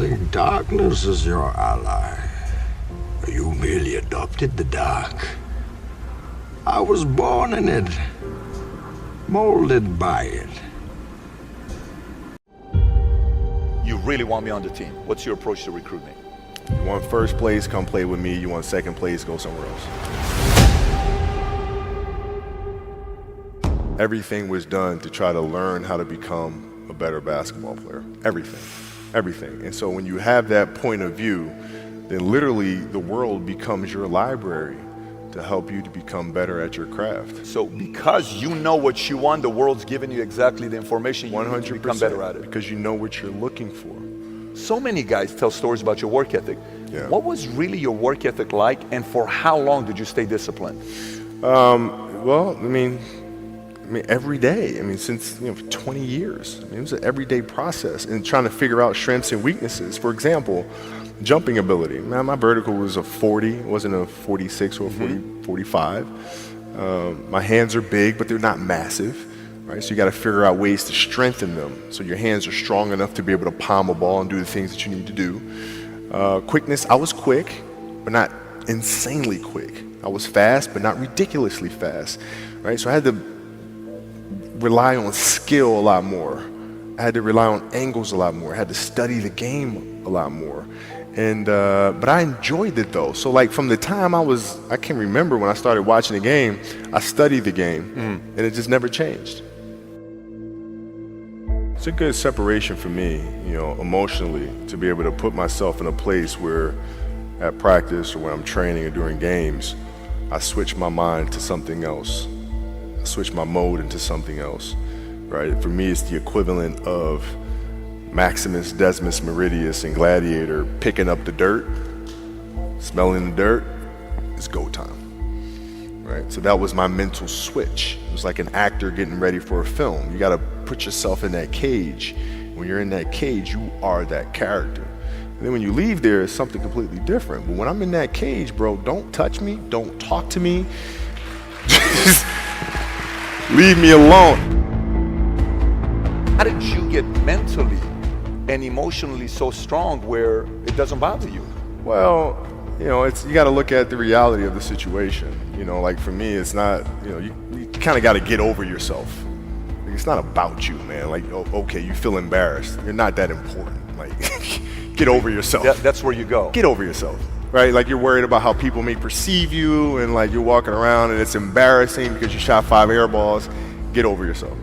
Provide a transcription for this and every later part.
think darkness is your ally. You merely adopted the dark. I was born in it, molded by it. You really want me on the team. What's your approach to recruiting? You want first place, come play with me. You want second place, go somewhere else. Everything was done to try to learn how to become a better basketball player. Everything. And so when you have that point of view, then literally the world becomes your library to help you to become better at your craft. So because you know what you want, the world's giving you exactly the information you need to become better at it. Because you know what you're looking for. So many guys tell stories about your work ethic. Yeah. What was really your work ethic like, and for how long did you stay disciplined? Well, I mean, every day. Since 20 years. It was an everyday process and trying to figure out strengths and weaknesses. For example, jumping ability. Man, my vertical was a 40, it wasn't a 46 or a 45. My hands are big, but they're not massive. Right? So you got to figure out ways to strengthen them so your hands are strong enough to be able to palm a ball and do the things that you need to do. Quickness, I was quick, but not insanely quick. I was fast, but not ridiculously fast. Right? So I had to rely on skill a lot more. I had to rely on angles a lot more. I had to study the game a lot more. And but I enjoyed it though. So like from the time I can remember when I started watching the game, I studied the game and it just never changed. It's a good separation for me, emotionally, to be able to put myself in a place where at practice or when I'm training or during games, I switch my mind to something else. I switch my mode into something else, right? For me, it's the equivalent of Maximus, Decimus, Meridius, and Gladiator picking up the dirt, smelling the dirt. It's go time, right? So that was my mental switch. It was like an actor getting ready for a film. You got to put yourself in that cage. When you're in that cage, you are that character. And then when you leave there, it's something completely different. But when I'm in that cage, bro, don't touch me, don't talk to me. Just leave me alone. How did you get mentally and emotionally so strong where it doesn't bother you? Well, you got to look at the reality of the situation. Like for me, it's not, you kind of got to get over yourself. It's not about you, man. Like, okay, you feel embarrassed. You're not that important. Like, get over yourself. That's where you go. Get over yourself, right? Like you're worried about how people may perceive you and like you're walking around and it's embarrassing because you shot 5 air balls. Get over yourself,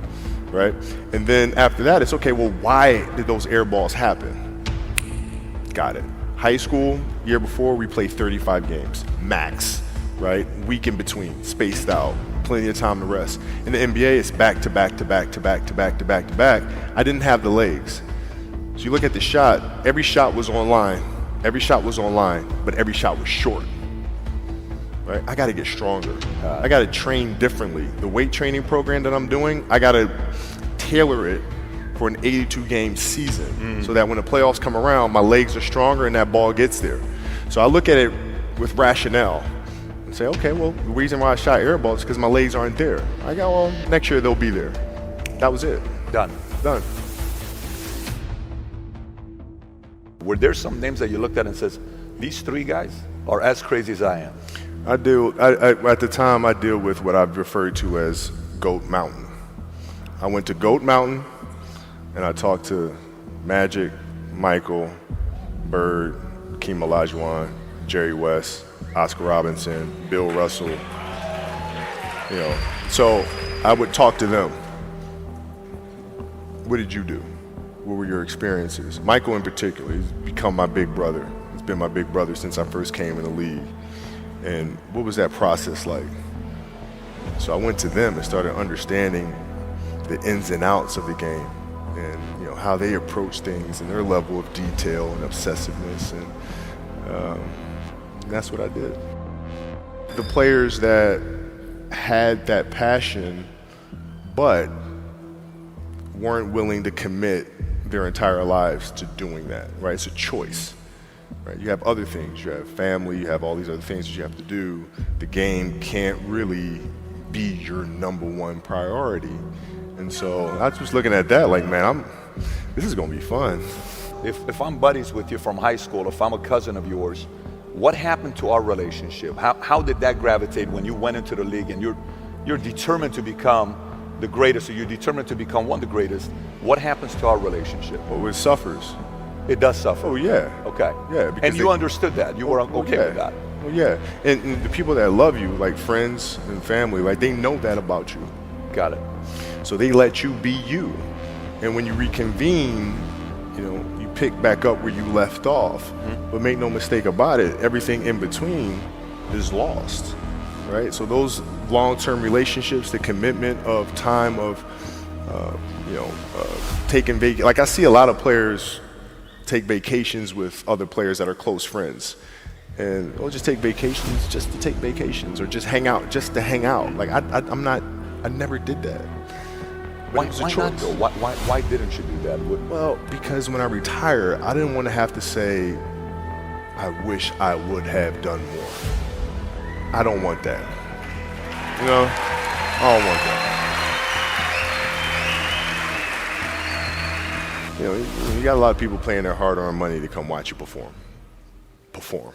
right? And then after that, it's okay, well, why did those air balls happen? Got it. High school, year before, we played 35 games, max, right? Week in between, spaced out, plenty of time to rest. In the NBA, it's back to back to back to back to back to back to back. I didn't have the legs. So you look at the shot, every shot was online. Every shot was online, but every shot was short. Right? I got to get stronger. I got to train differently. The weight training program that I'm doing, I got to tailor it for an 82-game season so that when the playoffs come around, my legs are stronger and that ball gets there. So I look at it with rationale and say, okay, well, the reason why I shot air balls is because my legs aren't there. I go, well, next year they'll be there. That was it. Done. Were there some names that you looked at and says, these 3 guys are as crazy as I am? At the time, I deal with what I've referred to as Goat Mountain. I went to Goat Mountain and I talked to Magic, Michael, Bird, Hakeem Olajuwon, Jerry West, Oscar Robinson, Bill Russell. So I would talk to them. What did you do? What were your experiences? Michael in particular, he's become my big brother. He's been my big brother since I first came in the league. And what was that process like? So I went to them and started understanding the ins and outs of the game and how they approach things and their level of detail and obsessiveness, and that's what I did. The players that had that passion but weren't willing to commit their entire lives to doing that, right? It's a choice. Right? You have other things, you have family, you have all these other things that you have to do. The game can't really be your number 1 priority. And so I was looking at that like, man, this is gonna be fun. if I'm buddies with you from high school, if I'm a cousin of yours, what happened to our relationship? How did that gravitate when you went into the league and you're determined to become the greatest, or you're determined to become one of the greatest? What happens to our relationship? Well, it suffers. It does suffer. Oh, yeah. Okay. Yeah. And you understood that. You were okay with that. Well, yeah. And the people that love you, like friends and family, like they know that about you. Got it. So they let you be you. And when you reconvene, you know, you pick back up where you left off. Mm-hmm. But make no mistake about it, everything in between is lost, right? So those long-term relationships, the commitment of time of, taking vacation. Like I see a lot of players take vacations with other players that are close friends. And they'll just take vacations just to take vacations, or just hang out just to hang out. Like I never did that. Why not though? Why didn't you do that? Well, because when I retire, I didn't want to have to say, I wish I would have done more. I don't want that. You know, I don't want that. You know, you got a lot of people paying their hard-earned money to come watch you perform. Perform.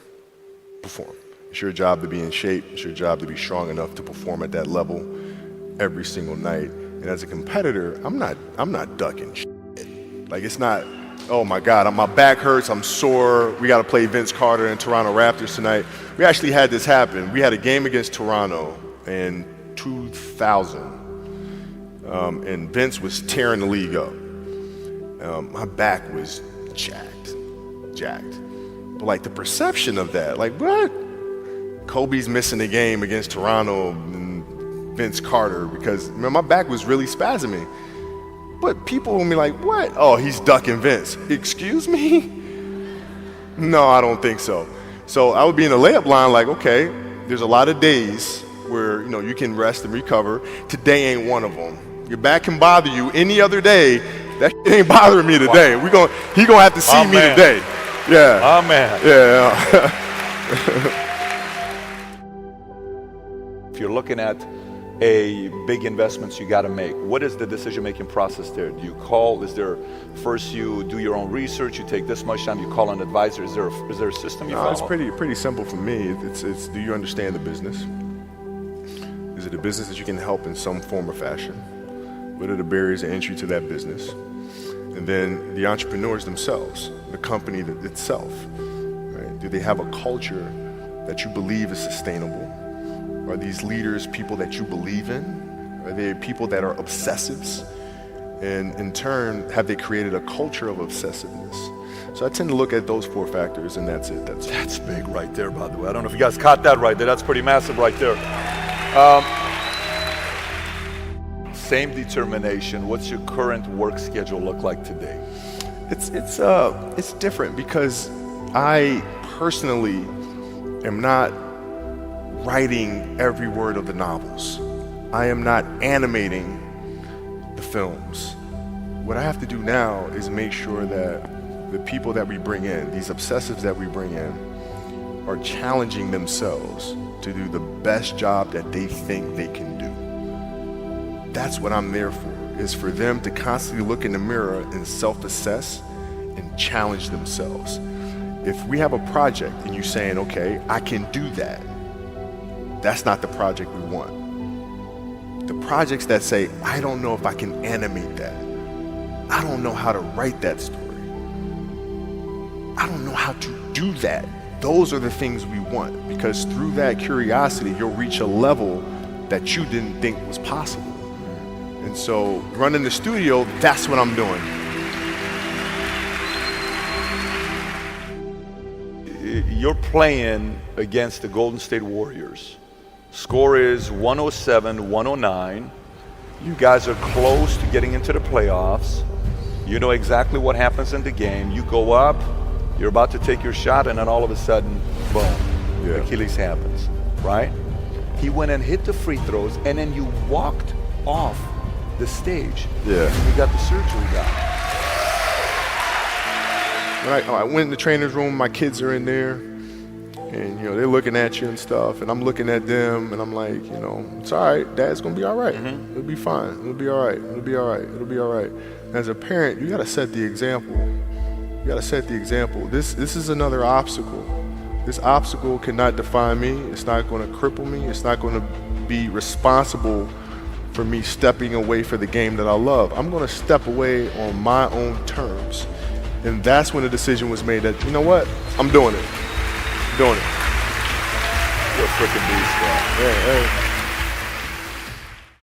It's your job to be in shape. It's your job to be strong enough to perform at that level every single night. And as a competitor, I'm not ducking shit. Like, it's not, oh my God, my back hurts, I'm sore, we got to play Vince Carter and Toronto Raptors tonight. We actually had this happen. We had a game against Toronto in 2000, and Vince was tearing the league up. My back was jacked. But like the perception of that, like what? Kobe's missing the game against Toronto and Vince Carter because my back was really spasming. But people will be like, what? Oh, he's ducking Vince. Excuse me? No, I don't think so. So I would be in the layup line like, okay, there's a lot of days where, you know, you can rest and recover. Today ain't one of them. Your back can bother you any other day. That shit ain't bothering me today. Wow. He gonna have to see me today. Yeah. Oh man. Yeah. If you're looking at a big investments you got to make, what is the decision-making process there? Do you call? Is there first you do your own research? You take this much time. You call an advisor. Is there a system you follow? It's pretty simple for me. It's do you understand the business? Is it a business that you can help in some form or fashion? What are the barriers of entry to that business? And then the entrepreneurs themselves, the company itself, right? Do they have a culture that you believe is sustainable? Are these leaders people that you believe in? Are they people that are obsessives? And in turn, have they created a culture of obsessiveness? So I tend to look at those 4 factors, and that's it. That's big right there, by the way. I don't know if you guys caught that right there. That's pretty massive right there. Same determination. What's your current work schedule look like today? It's different because I personally am not writing every word of the novels. I am not animating the films. What I have to do now is make sure that the people that we bring in, these obsessives that we bring in, are challenging themselves to do the best job that they think they can do. That's what I'm there for, is for them to constantly look in the mirror and self-assess and challenge themselves. If we have a project and you're saying, okay, I can do that, that's not the project we want. The projects that say, I don't know if I can animate that. I don't know how to write that story. I don't know how to do that. Those are the things we want, because through that curiosity, you'll reach a level that you didn't think was possible. And so running the studio, that's what I'm doing. You're playing against the Golden State Warriors. Score is 107-109. You guys are close to getting into the playoffs. You know exactly what happens in the game. You go up, you're about to take your shot, and then all of a sudden, boom, Achilles happens, right? He went and hit the free throws, and then you walked off the stage. Yeah. And you got the surgery done. I went in the trainer's room, my kids are in there, and they're looking at you and stuff, and I'm looking at them, and I'm like, it's all right, Dad's gonna be all right. Mm-hmm. It'll be fine. It'll be all right. It'll be all right. It'll be all right. As a parent, you gotta set the example. You gotta set the example. This is another obstacle. This obstacle cannot define me. It's not gonna cripple me. It's not gonna be responsible for me stepping away for the game that I love. I'm gonna step away on my own terms. And that's when the decision was made that, you know what, I'm doing it. I'm doing it. You're a freaking beast, bro. Yeah, hey.